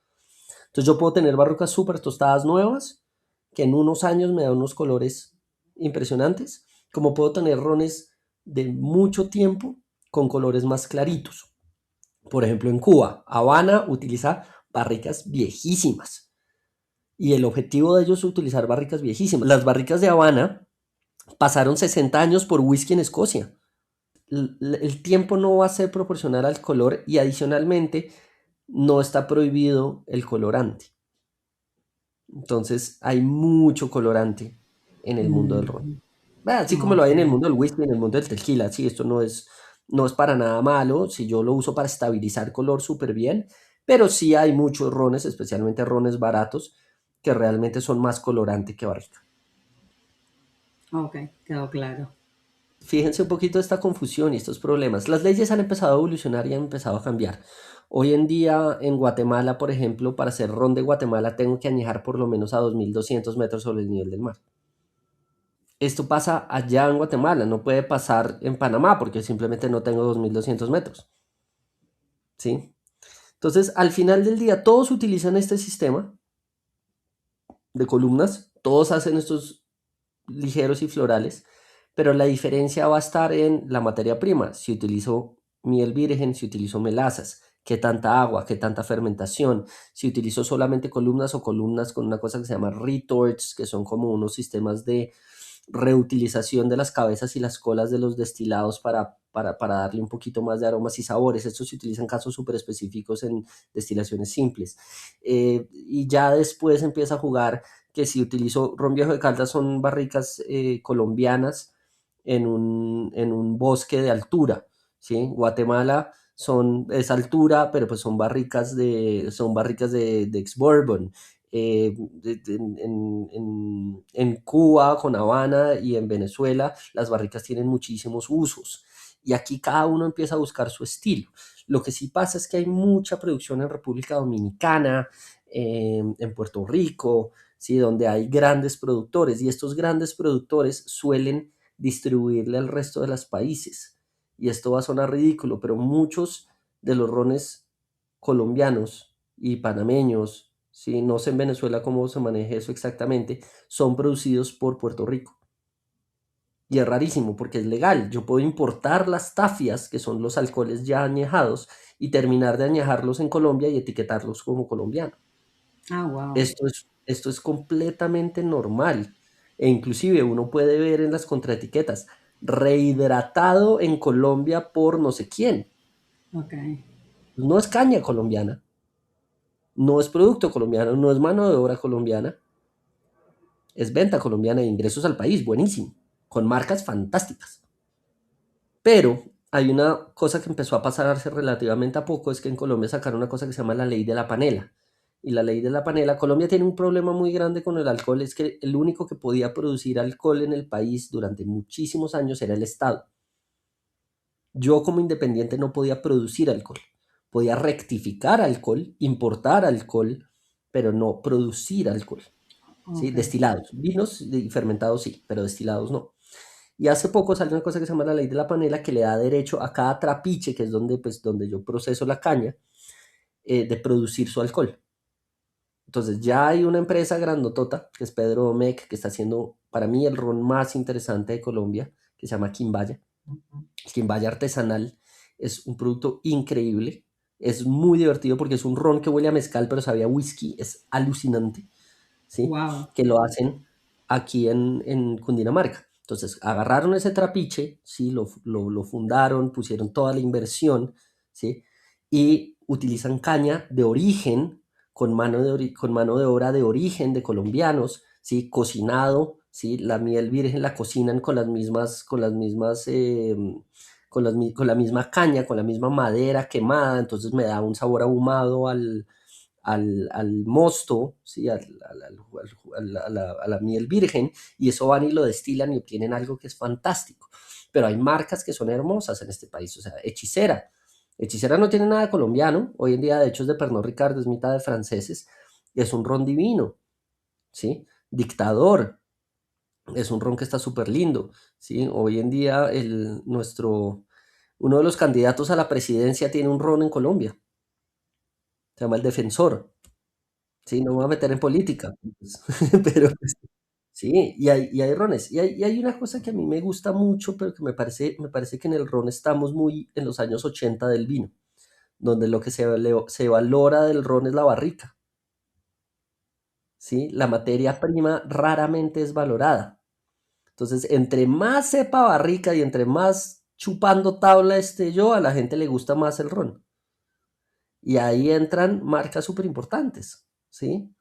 Entonces yo puedo tener barricas súper tostadas nuevas, que en unos años me dan unos colores impresionantes, como puedo tener rones de mucho tiempo con colores más claritos. Por ejemplo, en Cuba, Habana utiliza barricas viejísimas. Y el objetivo de ellos es utilizar barricas viejísimas. Las barricas de Habana pasaron 60 años por whisky en Escocia. El tiempo no va a ser proporcional al color y adicionalmente no está prohibido el colorante. Entonces hay mucho colorante en el mundo del ron. Mm, Así como lo ok. hay en el mundo del whisky, en el mundo del tequila. Sí, esto no es para nada malo. Si yo lo uso para estabilizar color, súper bien. Pero sí hay muchos rones, especialmente rones baratos, que realmente son más colorante que barrica. Ok, quedó claro. Fíjense un poquito de esta confusión y estos problemas. Las leyes han empezado a evolucionar y han empezado a cambiar. Hoy en día en Guatemala, por ejemplo, para hacer ron de Guatemala tengo que añejar por lo menos a 2.200 metros sobre el nivel del mar. Esto pasa allá en Guatemala, no puede pasar en Panamá porque simplemente no tengo 2.200 metros. ¿Sí? Entonces, al final del día, todos utilizan este sistema de columnas, todos hacen estos ligeros y florales, pero la diferencia va a estar en la materia prima. Si utilizo miel virgen, si utilizo melazas, qué tanta agua, qué tanta fermentación, si utilizo solamente columnas o columnas con una cosa que se llama retorts, que son como unos sistemas de reutilización de las cabezas y las colas de los destilados para darle un poquito más de aromas y sabores. Estos se utilizan en casos súper específicos en destilaciones simples. Y ya después empieza a jugar que si utilizo ron viejo de Caldas son barricas colombianas en un bosque de altura, ¿sí? Guatemala es altura, pero pues son barricas de ex-bourbon. En Cuba, con Habana y en Venezuela, las barricas tienen muchísimos usos. Y aquí cada uno empieza a buscar su estilo. Lo que sí pasa es que hay mucha producción en República Dominicana, en Puerto Rico, ¿sí? Donde hay grandes productores y estos grandes productores suelen distribuirle al resto de los países. Y esto va a sonar ridículo, pero muchos de los rones colombianos y panameños, ¿sí? No sé en Venezuela cómo se maneja eso exactamente, son producidos por Puerto Rico. Y es rarísimo porque es legal. Yo puedo importar las tafias, que son los alcoholes ya añejados, y terminar de añejarlos en Colombia y etiquetarlos como colombiano. Ah, wow. Esto es completamente normal. E inclusive uno puede ver en las contraetiquetas, rehidratado en Colombia por no sé quién. Ok. No es caña colombiana, no es producto colombiano, no es mano de obra colombiana, es venta colombiana de ingresos al país, buenísimo, con marcas fantásticas. Pero hay una cosa que empezó a pasar hace relativamente a poco, es que en Colombia sacaron una cosa que se llama la ley de la panela. Y la ley de la panela, Colombia tiene un problema muy grande con el alcohol, es que el único que podía producir alcohol en el país durante muchísimos años era el Estado. Yo como independiente no podía producir alcohol. Podía rectificar alcohol, importar alcohol, pero no producir alcohol. ¿Sí? Ok. Destilados, vinos y fermentados sí, pero destilados no. Y hace poco salió una cosa que se llama la ley de la panela que le da derecho a cada trapiche, que es donde yo proceso la caña, de producir su alcohol. Entonces ya hay una empresa grandotota, que es Pedro Domecq, que está haciendo para mí el ron más interesante de Colombia, que se llama Quimbaya. El Quimbaya artesanal es un producto increíble, es muy divertido porque es un ron que huele a mezcal pero sabe a whisky, es alucinante, ¿sí? Wow. Que lo hacen aquí en Cundinamarca. Entonces, agarraron ese trapiche, ¿sí? Lo fundaron, pusieron toda la inversión, ¿sí? Y utilizan caña de origen, con mano de obra de origen de colombianos, ¿sí? Cocinado, ¿sí? La miel virgen la cocinan con la misma caña, con la misma madera quemada, entonces me da un sabor ahumado al mosto, ¿sí? A la miel virgen, y eso van y lo destilan y obtienen algo que es fantástico. Pero hay marcas que son hermosas en este país, o sea, Hechicera. Hechicera no tiene nada de colombiano, hoy en día de hecho es de Pernod Ricard, es mitad de franceses, y es un ron divino, ¿sí? Dictador, es un ron que está súper lindo, ¿sí? Hoy en día uno de los candidatos a la presidencia tiene un ron en Colombia, se llama El Defensor. Sí, no me voy a meter en política, pues, pero pues, Sí, y hay rones. Y hay una cosa que a mí me gusta mucho, pero que me parece que en el ron estamos muy en los años 80 del vino, donde lo que se valora del ron es la barrica, ¿sí? La materia prima raramente es valorada. Entonces, entre más sepa barrica y entre más chupando tabla esté yo, a la gente le gusta más el ron. Y ahí entran marcas súper importantes, ¿sí?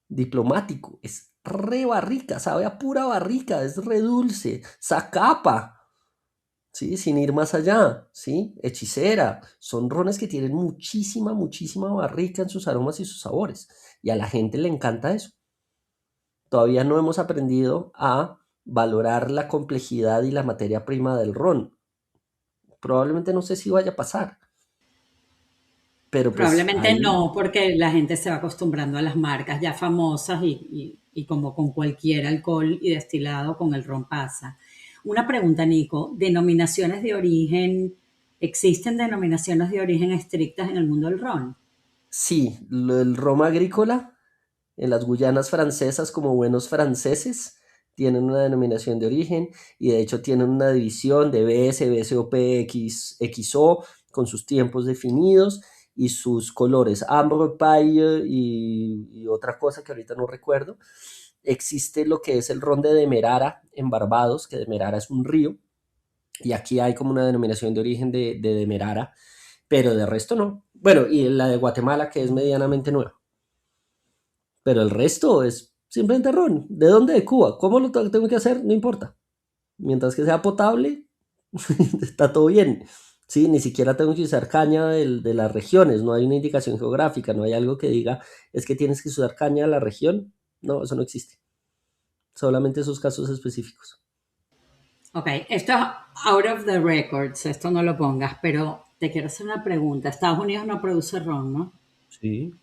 Diplomático, es re barrica, sabe a pura barrica, es re dulce, Zacapa, ¿sí? Sin ir más allá, ¿sí? Hechicera, son rones que tienen muchísima, muchísima barrica en sus aromas y sus sabores. Y a la gente le encanta eso. Todavía no hemos aprendido a valorar la complejidad y la materia prima del ron. Probablemente no sé si vaya a pasar, pero pues Probablemente ahí no, porque la gente se va acostumbrando a las marcas ya famosas y como con cualquier alcohol y destilado, con el ron pasa. Una pregunta, Nico, ¿denominaciones de origen, existen denominaciones de origen estrictas en el mundo del ron? sí, el ron agrícola en las Guyanas francesas como buenos franceses tienen una denominación de origen y de hecho tienen una división de BS, BSOP, XO con sus tiempos definidos y sus colores, ambre, paille y otra cosa que ahorita no recuerdo. Existe lo que es el ron de Demerara en Barbados, que Demerara es un río y aquí hay como una denominación de origen de Demerara, pero de resto no. Bueno, y la de Guatemala que es medianamente nueva, pero el resto es simplemente ron. ¿De dónde? De Cuba. ¿Cómo lo tengo que hacer? No importa. Mientras que sea potable, está todo bien. Sí, ni siquiera tengo que usar caña de las regiones, no hay una indicación geográfica, no hay algo que diga es que tienes que usar caña de la región. No, eso no existe. Solamente esos casos específicos. Ok, esto es out of the records, esto no lo pongas, pero te quiero hacer una pregunta. Estados Unidos no produce ron, ¿no? Sí,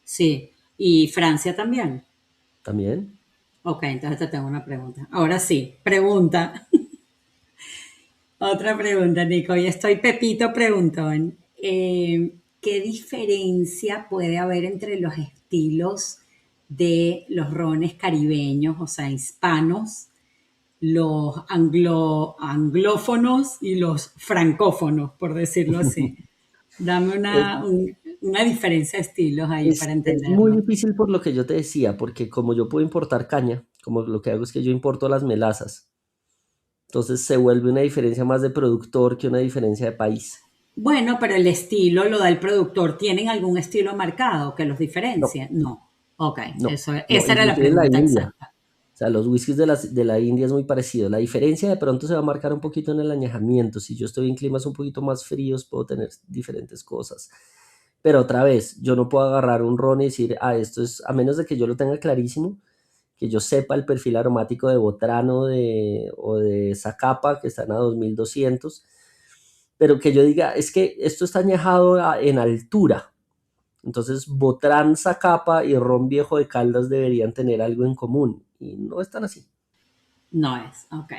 Sí, y Francia también. también. Ok, entonces te tengo una pregunta. Ahora sí, pregunta. Otra pregunta, Nico. Y estoy Pepito preguntón. ¿Qué diferencia puede haber entre los estilos de los rones caribeños, o sea, hispanos, los anglófonos y los francófonos, por decirlo así? Dame Es, una diferencia de estilos ahí es, para es muy entenderlo. difícil por lo que yo te decía, porque como yo puedo importar caña, como lo que hago es que yo importo las melazas. Entonces se vuelve una diferencia más de productor que una diferencia de país. Bueno, pero el estilo lo da el productor. ¿Tienen algún estilo marcado que los No, diferencie? No. Ok, no, no, esa era la inclusive en la pregunta India. exacta. O sea, los whiskies de la India es muy parecido. La diferencia de pronto se va a marcar un poquito en el añejamiento. Si yo estoy en climas un poquito más fríos, puedo tener diferentes cosas. Pero otra vez, yo no puedo agarrar un ron y decir, esto es, a menos de que yo lo tenga clarísimo, que yo sepa el perfil aromático de Botrano o de Zacapa, que están a 2200, pero que yo diga, es que esto está añejado en altura. Entonces, Botrán, Zacapa y Ron Viejo de Caldas deberían tener algo en común. Y no están así. No es, ok.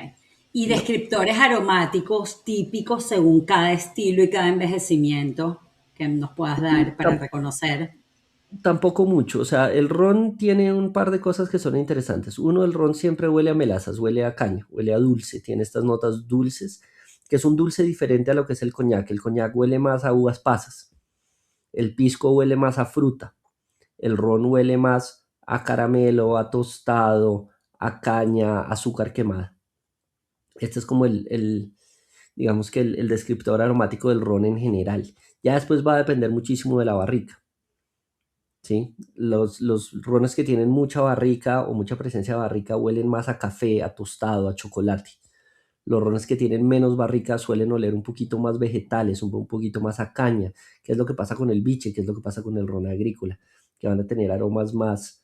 Y No, descriptores aromáticos típicos según cada estilo y cada envejecimiento que nos puedas dar para tam- reconocer. tampoco mucho. O sea, el ron tiene un par de cosas que son interesantes. Uno, el ron siempre huele a melazas, huele a caña, huele a dulce. Tiene estas notas dulces, que es un dulce diferente a lo que es el coñac. El coñac huele más a uvas pasas. El pisco huele más a fruta. El ron huele más a caramelo, a tostado, a caña, azúcar quemada. Este es como digamos que el descriptor aromático del ron en general. Ya después va a depender muchísimo de la barrica, ¿sí? Los rones que tienen mucha barrica o mucha presencia de barrica huelen más a café, a tostado, a chocolate. Los rones que tienen menos barrica suelen oler un poquito más vegetales, un poquito más a caña, que es lo que pasa con el biche, que es lo que pasa con el ron agrícola, que van a tener aromas más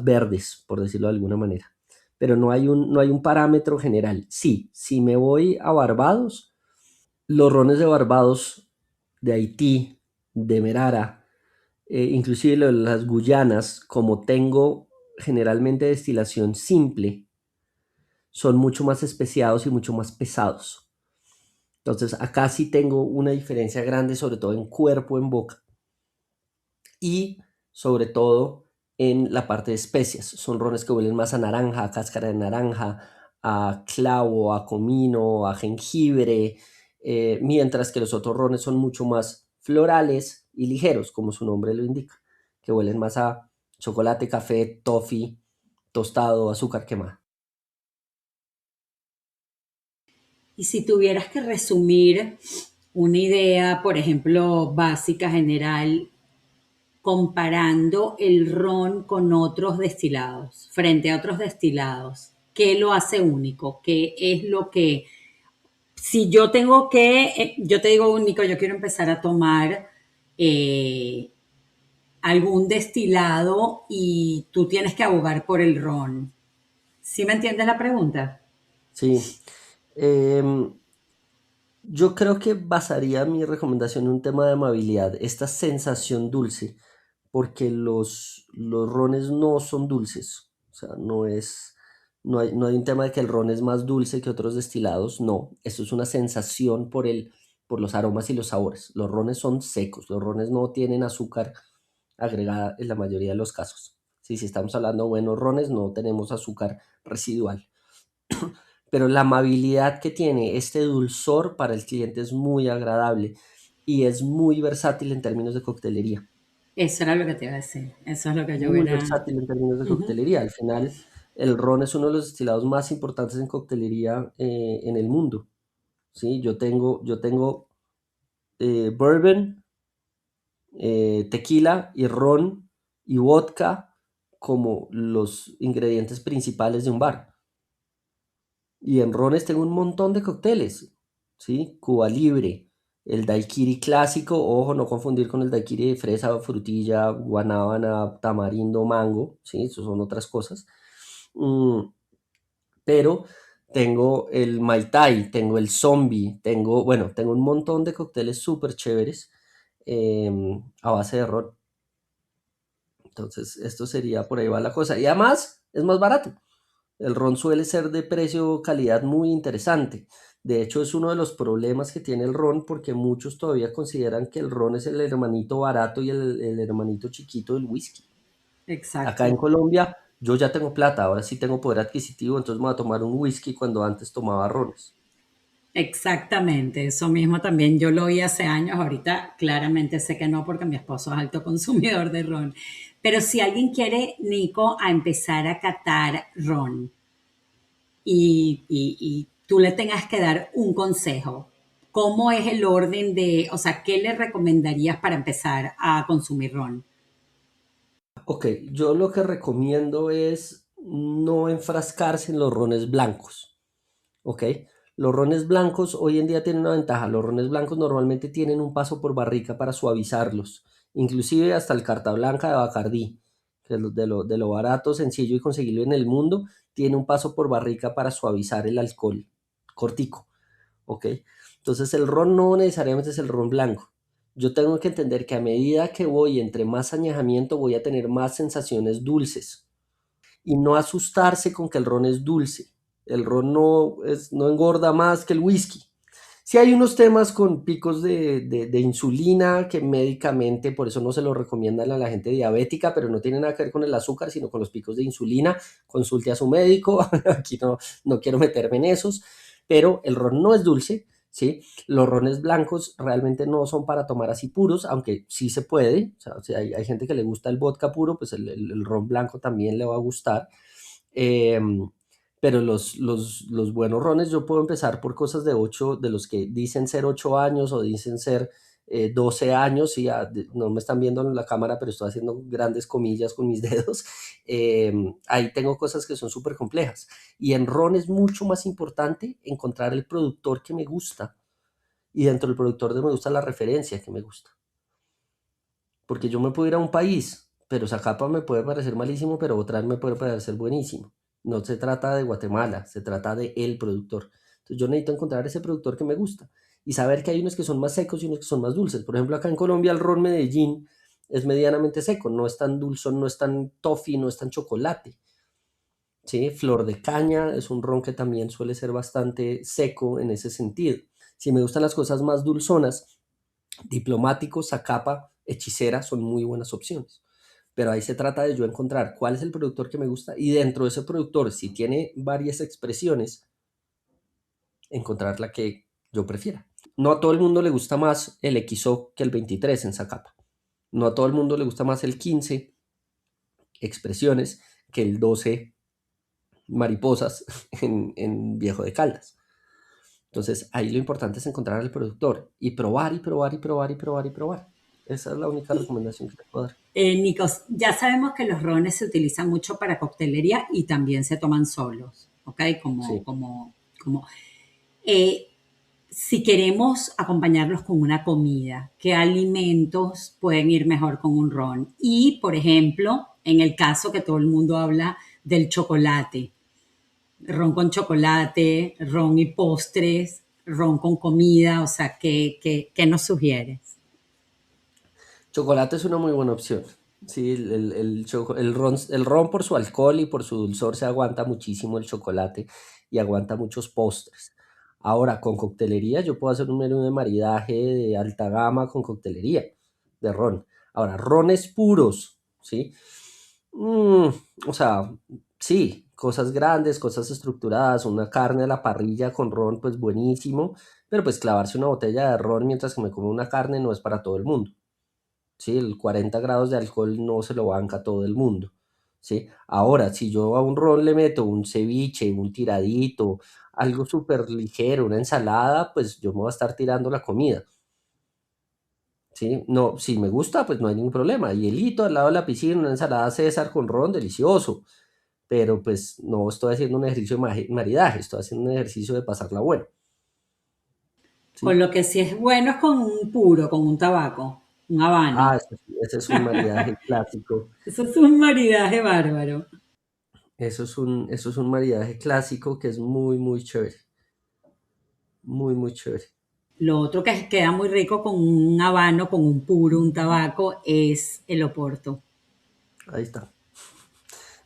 verdes, por decirlo de alguna manera. Pero no hay un parámetro general. Sí, si me voy a Barbados, los rones de Barbados, de Haití, de Merara, inclusive las Guyanas, como tengo generalmente destilación simple, son mucho más especiados y mucho más pesados. Entonces acá sí tengo una diferencia grande, sobre todo en cuerpo, en boca y sobre todo en la parte de especias. Son rones que huelen más a naranja, a cáscara de naranja, a clavo, a comino, a jengibre, mientras que los otros rones son mucho más florales y ligeros, como su nombre lo indica, que huelen más a chocolate, café, toffee, tostado, azúcar quemada. Y si tuvieras que resumir una idea, por ejemplo, básica, general, comparando el ron con otros destilados, frente a otros destilados, ¿qué lo hace único? ¿Qué es lo que, si yo tengo que, yo te digo único, yo quiero empezar a tomar eh, algún destilado y tú tienes que abogar por el ron? ¿Sí me entiendes la pregunta? Sí. Em, yo creo que basaría mi recomendación en un tema de amabilidad, esta sensación dulce, porque los rones no son dulces. O sea, no hay un tema de que el ron es más dulce que otros destilados. No, eso es una sensación por los aromas y los sabores. Los rones son secos, los rones no tienen azúcar agregada en la mayoría de los casos. Sí, si estamos hablando de buenos rones, no tenemos azúcar residual. Pero la amabilidad que tiene este dulzor para el cliente es muy agradable y es muy versátil en términos de coctelería. Eso era lo que te iba a decir. Eso es lo que yo Muy era. versátil en términos de Ujú. coctelería. Al final, el ron es uno de los destilados más importantes en coctelería en el mundo. ¿Sí? Yo tengo bourbon, tequila y ron y vodka como los ingredientes principales de un bar. Y en rones tengo un montón de cócteles, ¿sí? Cuba Libre, el daiquiri clásico, ojo, no confundir con el daiquiri de fresa, frutilla, guanábana, tamarindo, mango, ¿sí? Eso son otras cosas. Mm, pero tengo el Mai Tai, tengo el Zombie, tengo un montón de cócteles súper chéveres a base de ron. Entonces, esto sería por ahí va la cosa. Y además, es más barato. El ron suele ser de precio-calidad muy interesante. De hecho, es uno de los problemas que tiene el ron porque muchos todavía consideran que el ron es el hermanito barato y el hermanito chiquito del whisky. Acá en Exacto. Colombia yo ya tengo plata, ahora sí tengo poder adquisitivo, entonces me voy a tomar un whisky cuando antes tomaba rones. Exactamente, eso mismo también yo lo oí hace años, ahorita claramente sé que no porque mi esposo es alto consumidor de ron, pero si alguien quiere, Nico, a empezar a catar ron y tú le tengas que dar un consejo, ¿cómo es el orden de, o sea, qué le recomendarías para empezar a consumir ron? Ok, yo lo que recomiendo es no enfrascarse en los rones blancos. ¿Ok? Los rones blancos hoy en día tienen una ventaja. Los rones blancos normalmente tienen un paso por barrica para suavizarlos. Inclusive hasta el carta blanca de Bacardí, que es de lo barato, sencillo y conseguirlo en el mundo, tiene un paso por barrica para suavizar el alcohol. Cortico. ¿Ok? Entonces el ron no necesariamente es el ron blanco. Yo tengo que entender que a medida que voy entre más añejamiento voy a tener más sensaciones dulces y no asustarse con que el ron es dulce. El ron no engorda más que el whisky. Sí hay unos temas con picos de insulina que médicamente, por eso no se lo recomiendan a la gente diabética, pero no tiene nada que ver con el azúcar, sino con los picos de insulina. Consulte a su médico, aquí no quiero meterme en esos, pero el ron no es dulce, ¿sí? Los rones blancos realmente no son para tomar así puros, aunque sí se puede. O sea, si hay gente que le gusta el vodka puro, pues el ron blanco también le va a gustar. Em, pero los buenos rones yo puedo empezar por cosas de 8, de los que dicen ser 8 años o dicen ser 12 años, y no me están viendo en la cámara, pero estoy haciendo grandes comillas con mis dedos. Ahí tengo cosas que son súper complejas. Y en ron es mucho más importante encontrar el productor que me gusta. Y dentro del productor de me gusta la referencia que me gusta. Porque yo me puedo ir a un país, pero Zacapa me puede parecer malísimo, pero otra vez me puede parecer buenísimo. No se trata de Guatemala, se trata de el productor. Entonces yo necesito encontrar ese productor que me gusta y saber que hay unos que son más secos y unos que son más dulces. Por ejemplo, acá en Colombia el ron Medellín es medianamente seco, no es tan dulce, no es tan toffee, no es tan chocolate. ¿Sí? Flor de caña es un ron que también suele ser bastante seco en ese sentido. Si me gustan las cosas más dulzonas, diplomáticos, Zacapa, hechicera son muy buenas opciones. pero ahí se trata de yo encontrar cuál es el productor que me gusta y dentro de ese productor, si tiene varias expresiones, encontrar la que yo prefiera. No a todo el mundo le gusta más el XO que el 23 en Zacapa. No a todo el mundo le gusta más el 15 expresiones que el 12 mariposas en Viejo de Caldas. Entonces ahí lo importante es encontrar al productor y probar y probar y probar y probar y probar. Esa es la única recomendación que te puedo dar. Nikos, ya sabemos que los rones se utilizan mucho para coctelería y también se toman solos, ¿ok? Sí. Como eh, si queremos acompañarlos con una comida, ¿qué alimentos pueden ir mejor con un ron? Y, por ejemplo, en el caso que todo el mundo habla del chocolate, ron con chocolate, ron y postres, ron con comida, o sea, ¿qué nos sugieres? Chocolate es una muy buena opción. Sí, el ron por su alcohol y por su dulzor se aguanta muchísimo el chocolate y aguanta muchos postres. Ahora, con coctelería yo puedo hacer un menú de maridaje de alta gama con coctelería de ron. Ahora, rones puros, ¿sí? Mm, o sea, sí, cosas grandes, cosas estructuradas, una carne a la parrilla con ron, pues buenísimo, pero pues clavarse una botella de ron mientras que me como una carne no es para todo el mundo. ¿Sí? El 40 grados de alcohol no se lo banca todo el mundo, ¿sí? Ahora, si yo a un ron le meto un ceviche, un tiradito, algo súper ligero, una ensalada, pues yo me voy a estar tirando la comida, ¿sí? No, si me gusta, pues no hay ningún problema. Hielito al lado de la piscina, una ensalada César con ron, delicioso. Pero pues no estoy haciendo un ejercicio de maridaje, estoy haciendo un ejercicio de pasarla bueno, Con ¿sí? lo que sí es bueno es con un puro, con un tabaco, un habano. Ah, ese es un maridaje clásico. Eso es un maridaje bárbaro. Eso es un maridaje clásico que es muy, muy chévere. Muy, muy chévere. Lo otro que queda muy rico con un habano, con un puro, un tabaco, es el oporto. Ahí está.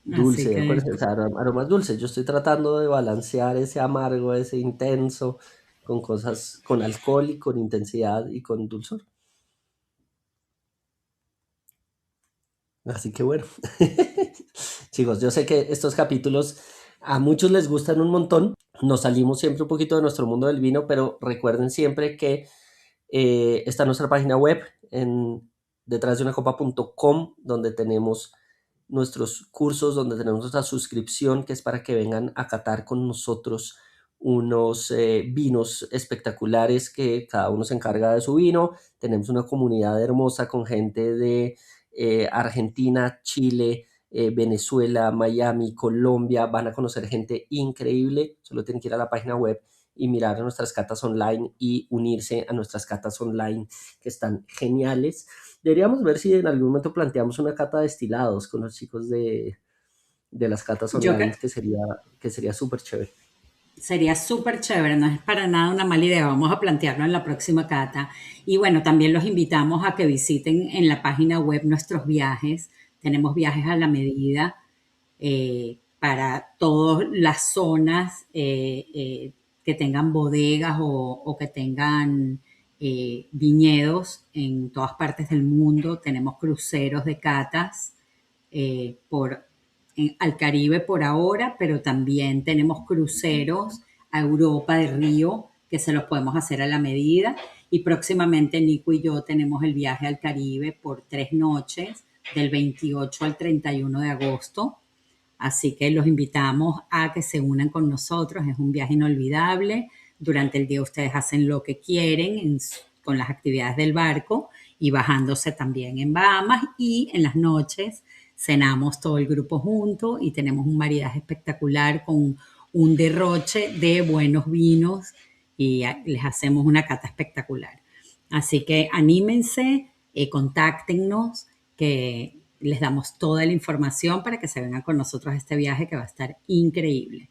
Así Dulce, que acuérdense, o sea, aromas dulces. Yo estoy tratando de balancear ese amargo, ese intenso, con cosas, con alcohol y con intensidad y con dulzor. Así que bueno. Chicos, yo sé que estos capítulos a muchos les gustan un montón. Nos salimos siempre un poquito de nuestro mundo del vino, pero recuerden siempre que está nuestra página web en detrásdeunacopa.com, donde tenemos nuestros cursos, donde tenemos nuestra suscripción, que es para que vengan a catar con nosotros unos vinos espectaculares que cada uno se encarga de su vino. Tenemos una comunidad hermosa con gente de Argentina, Chile, Venezuela, Miami, Colombia. Van a conocer gente increíble. Solo tienen que ir a la página web y mirar nuestras catas online y unirse a nuestras catas online que están geniales. Deberíamos ver si en algún momento planteamos una cata de destilados con los chicos de las catas yo online, que que sería súper chévere. sería súper chévere, no es para nada una mala idea. Vamos a plantearlo en la próxima cata. Y bueno, también los invitamos a que visiten en la página web nuestros viajes. Tenemos viajes a la medida para todas las zonas que tengan bodegas o que tengan viñedos en todas partes del mundo. Tenemos cruceros de catas al Caribe por ahora, pero también tenemos cruceros a Europa de Río que se los podemos hacer a la medida. Y próximamente Nico y yo tenemos el viaje al Caribe por 3 noches, del 28 al 31 de agosto. Así que los invitamos a que se unan con nosotros. Es un viaje inolvidable. Durante el día ustedes hacen lo que quieren con las actividades del barco y bajándose también en Bahamas. Y en las noches cenamos todo el grupo junto y tenemos un maridaje espectacular con un derroche de buenos vinos y les hacemos una cata espectacular. Así que anímense, contáctenos, que les damos toda la información para que se vengan con nosotros a este viaje que va a estar increíble.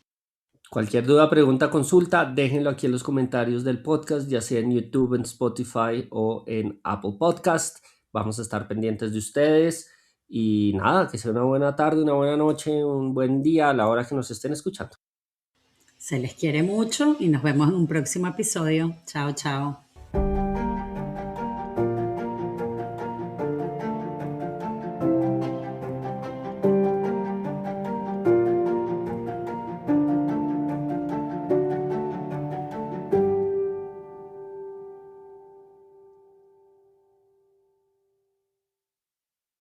Cualquier duda, pregunta, consulta, déjenlo aquí en los comentarios del podcast, ya sea en YouTube, en Spotify o en Apple Podcast. Vamos a estar pendientes de ustedes y nada, que sea una buena tarde, una buena noche, un buen día a la hora que nos estén escuchando. Se les quiere mucho y nos vemos en un próximo episodio. Chao, chao.